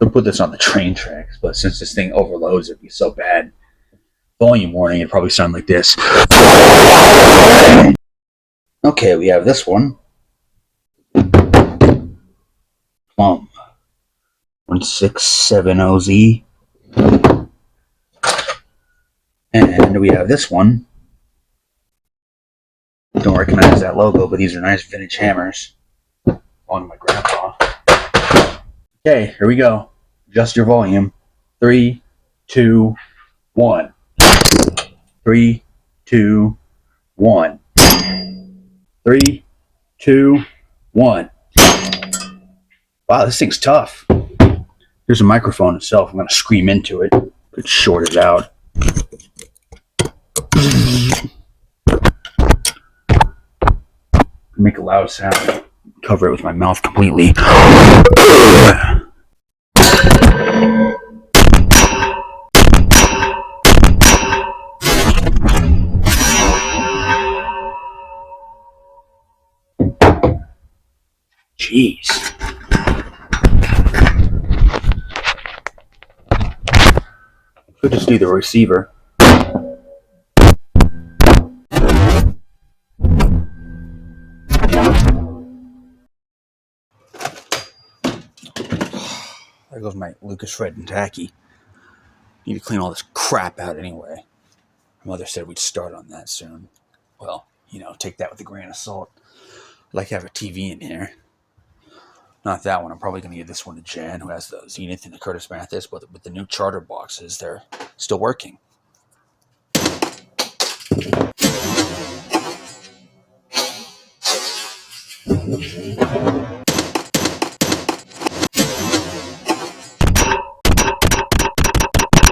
Don't put this on the train tracks, but since this thing overloads, it'd be so bad. Volume warning, it'd probably sound like this. Okay, we have this one. Plum 1670Z. And we have this one. Don't recognize that logo, but these are nice vintage hammers. On my grandpa. Okay, here we go. Adjust your volume. 3, 2, 1. 3, 2, 1. 3, 2, 1. Wow, this thing's tough. Here's a microphone itself. I'm going to scream into it. It's shorted out. Make a loud sound. Cover it with my mouth completely. Jeez. Could just do the receiver. There goes my Lucas Red and Tacky. Need to clean all this crap out anyway. My mother said we'd start on that soon. Well, take that with a grain of salt. I'd like to have a TV in here. Not that one. I'm probably going to give this one to Jan, who has the Zenith and the Curtis Mathis, but with the new charter boxes, they're still working.